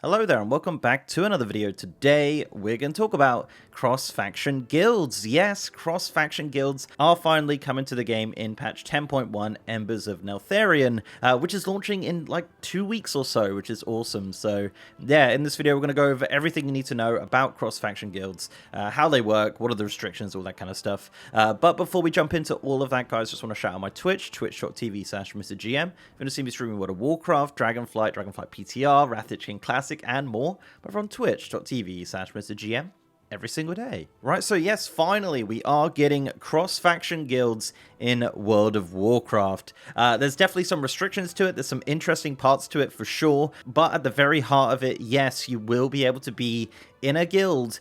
Hello there and welcome back to another video. Today we're going to talk about cross-faction guilds. Yes, cross-faction guilds are finally coming to the game in patch 10.1 Embers of Neltharion, which is launching in like 2 weeks or so, which is awesome. So yeah, in this video we're going to go over everything you need to know about cross-faction guilds, how they work, what are the restrictions, all that kind of stuff. But before we jump into all of that, guys, just want to shout out my Twitch, twitch.tv/MrGM. If you want to see me streaming World of Warcraft, Dragonflight, Dragonflight PTR, Wrath King Classic, and more, but from twitch.tv/MrGM every single day. Right, so yes, finally we are getting cross-faction guilds in World of Warcraft. There's definitely some restrictions to it, there's some interesting parts to it for sure, but at the very heart of it, yes, you will be able to be in a guild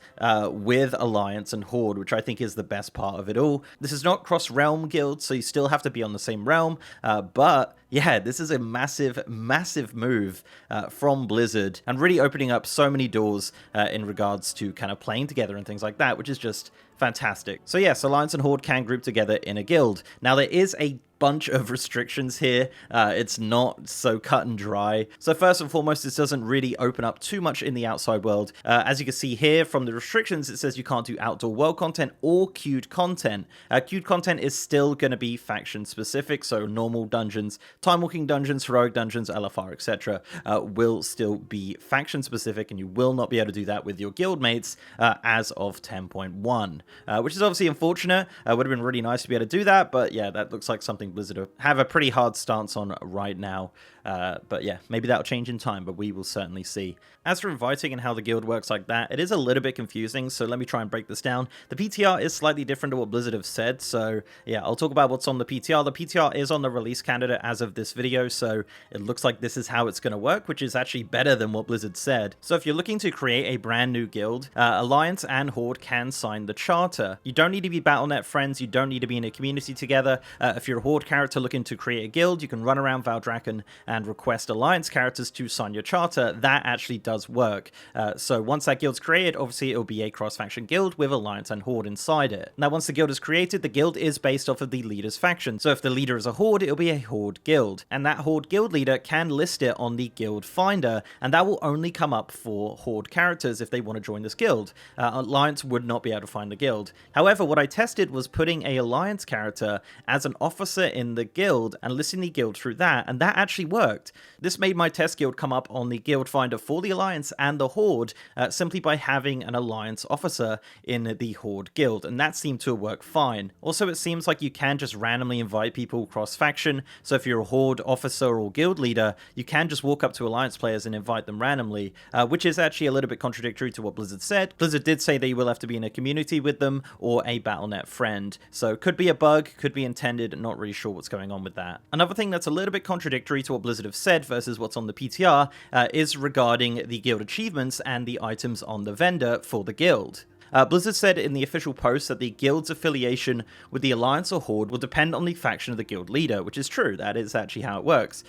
with Alliance and Horde, which I think is the best part of it all. This is not cross-realm guilds, so you still have to be on the same realm, but yeah, this is a massive, massive move from Blizzard, and really opening up so many doors in regards to kind of playing together and things like that, which is just fantastic. So yes, Alliance and Horde can group together in a guild. Now there is a bunch of restrictions here. It's not so cut and dry. So first and foremost, this doesn't really open up too much in the outside world. As you can see here from the restrictions, it says you can't do outdoor world content or queued content. Queued content is still going to be faction specific, so normal dungeons, time walking dungeons, heroic dungeons, LFR, etc. Will still be faction specific, and you will not be able to do that with your guild mates as of 10.1, which is obviously unfortunate. Would have been really nice to be able to do that, but yeah, that looks like something Blizzard have a pretty hard stance on right now. But yeah, maybe that'll change in time, but we will certainly see. As for inviting and how the guild works like that, it is a little bit confusing, so let me try and break this down. The PTR is slightly different to what Blizzard have said, so yeah, I'll talk about what's on the PTR. The PTR is on the release candidate as of this video, so it looks like this is how it's going to work, which is actually better than what Blizzard said. So if you're looking to create a brand new guild, Alliance and Horde can sign the charter. You don't need to be Battle.net friends, you don't need to be in a community together. If you're a Horde character looking to create a guild, you can run around Valdrakken and request Alliance characters to sign your charter. That actually does work. So once that guild's created, obviously it'll be a cross-faction guild with Alliance and Horde inside it. Now once the guild is created, the guild is based off of the leader's faction. So if the leader is a Horde, it'll be a Horde guild. And that Horde guild leader can list it on the guild finder, and that will only come up for Horde characters if they want to join this guild. Alliance would not be able to find the guild. However, what I tested was putting a Alliance character as an officer in the guild and listing the guild through that, and that actually worked. This made my test guild come up on the guild finder for the Alliance and the Horde simply by having an Alliance officer in the Horde guild, and that seemed to work fine. Also, it seems like you can just randomly invite people cross-faction, so if you're a Horde officer or guild leader, you can just walk up to Alliance players and invite them randomly, which is actually a little bit contradictory to what Blizzard said. Blizzard did say that you will have to be in a community with them or a Battle.net friend, so could be a bug, could be intended, not really sure what's going on with that. Another thing that's a little bit contradictory to what Blizzard have said versus what's on the PTR is regarding the guild achievements and the items on the vendor for the guild. Blizzard said in the official post that the guild's affiliation with the Alliance or Horde will depend on the faction of the guild leader, which is true, that is actually how it works.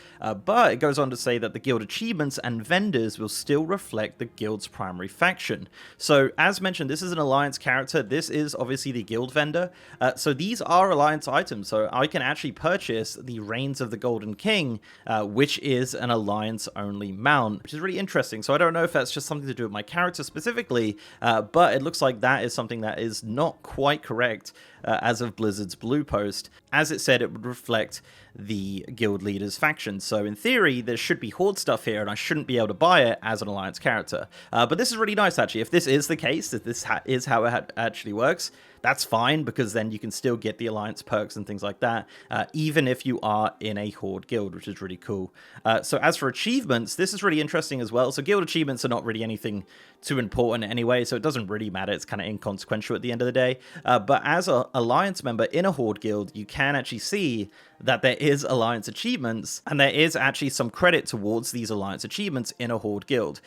But it goes on to say that the guild achievements and vendors will still reflect the guild's primary faction. So, as mentioned, this is an Alliance character, this is obviously the guild vendor, so these are Alliance items, so I can actually purchase the Reigns of the Golden King, which is an Alliance-only mount, which is really interesting. So I don't know if that's just something to do with my character specifically, but it looks like that is something that is not quite correct as of Blizzard's blue post. As it said, it would reflect the guild leader's faction. So in theory, there should be Horde stuff here, and I shouldn't be able to buy it as an Alliance character. But this is really nice, actually. If this is the case, if this is how it actually works, that's fine, because then you can still get the Alliance perks and things like that, even if you are in a Horde guild, which is really cool. So as for achievements, this is really interesting as well. So guild achievements are not really anything too important anyway, so it doesn't really matter. It's kind of inconsequential at the end of the day. But as an Alliance member in a Horde guild, you can actually see that there is Alliance achievements, and there is actually some credit towards these Alliance achievements in a Horde guild.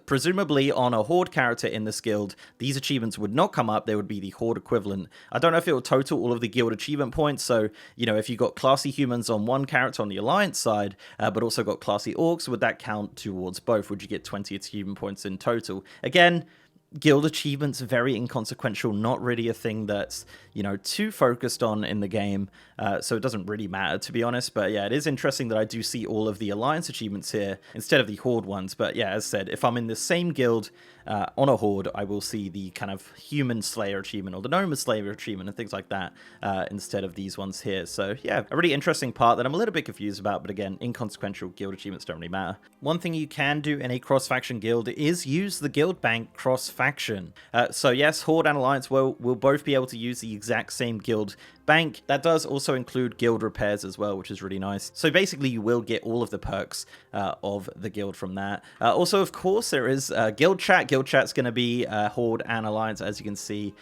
Presumably on a Horde character in this guild, these achievements would not come up, they would be the Horde equivalent. I don't know if it will total all of the guild achievement points, so, you know, if you got classy humans on one character on the Alliance side, but also got classy orcs, would that count towards both? Would you get 20 achievement points in total? Again, guild achievements very inconsequential, not really a thing that's, you know, too focused on in the game, so it doesn't really matter, to be honest. But yeah, it is interesting that I do see all of the Alliance achievements here instead of the Horde ones. But yeah, as said, if I'm in the same guild on a Horde, I will see the kind of Human Slayer achievement or the Gnome Slayer achievement and things like that instead of these ones here. So yeah, a really interesting part that I'm a little bit confused about, but again, inconsequential. Guild achievements don't really matter. One thing you can do in a cross-faction guild is use the guild bank cross-faction. So yes, Horde and Alliance will both be able to use the exact same guild bank. That does also include guild repairs as well, which is really nice. So basically you will get all of the perks of the guild from that. Also, of course, there is guild chat. Guild chat's going to be Horde and Alliance, as you can see,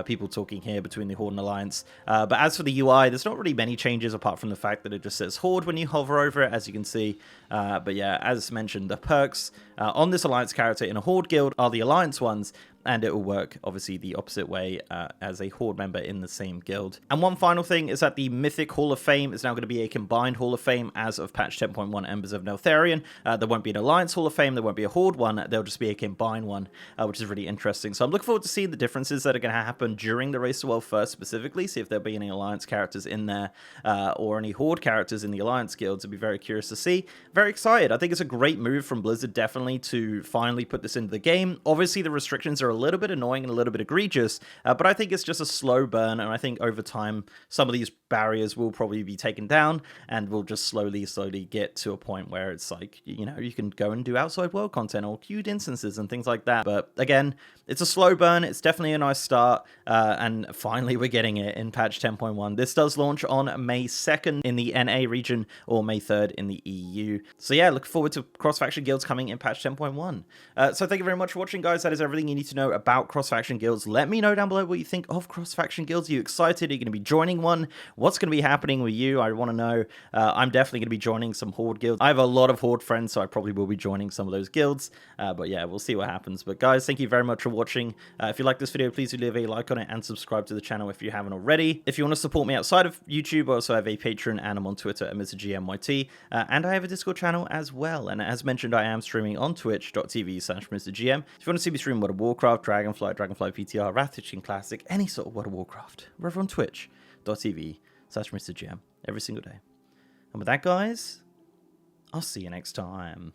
people talking here between the Horde and Alliance. But as for the UI, there's not really many changes apart from the fact that it just says Horde when you hover over it, as you can see. But yeah, as mentioned, the perks on this Alliance character in a Horde guild are the Alliance ones, and it will work, obviously, the opposite way as a Horde member in the same guild. And one final thing is that the Mythic Hall of Fame is now going to be a combined Hall of Fame as of patch 10.1 Embers of Neltharion. There won't be an Alliance Hall of Fame, there won't be a Horde one, there'll just be a combined one, which is really interesting. So I'm looking forward to seeing the differences that are going to happen during the Race to World first specifically, see if there'll be any Alliance characters in there or any Horde characters in the Alliance guilds. I'd be very curious to see. Very excited. I think it's a great move from Blizzard, definitely, to finally put this into the game. Obviously, the restrictions are a little bit annoying and a little bit egregious, but I think it's just a slow burn, and I think over time some of these barriers will probably be taken down, and we'll just slowly get to a point where it's like, you know, you can go and do outside world content or queued instances and things like that. But again, it's a slow burn. It's definitely a nice start, and finally we're getting it in patch 10.1. This does launch on May 2nd in the NA region or May 3rd in the EU. So yeah, look forward to Cross-Faction Guilds coming in patch 10.1. So thank you very much for watching, guys. That is everything you need to know about Cross-Faction Guilds. Let me know down below what you think of Cross-Faction Guilds. Are you excited? Are you going to be joining one? What's going to be happening with you? I want to know. I'm definitely going to be joining some Horde guilds. I have a lot of Horde friends, so I probably will be joining some of those guilds. But yeah, we'll see what happens. But guys, thank you very much for watching. If you like this video, please do leave a like on it and subscribe to the channel if you haven't already. If you want to support me outside of YouTube, I also have a Patreon, and I'm on Twitter at MrGMYT. And I have a Discord channel as well. And as mentioned, I am streaming on twitch.tv/MrGM. If you want to see me stream World of Warcraft, Dragonflight, Dragonflight PTR, Wrath Teaching Classic, any sort of World of Warcraft, we're over on twitch.tv/MrGM every single day. And with that, guys, I'll see you next time.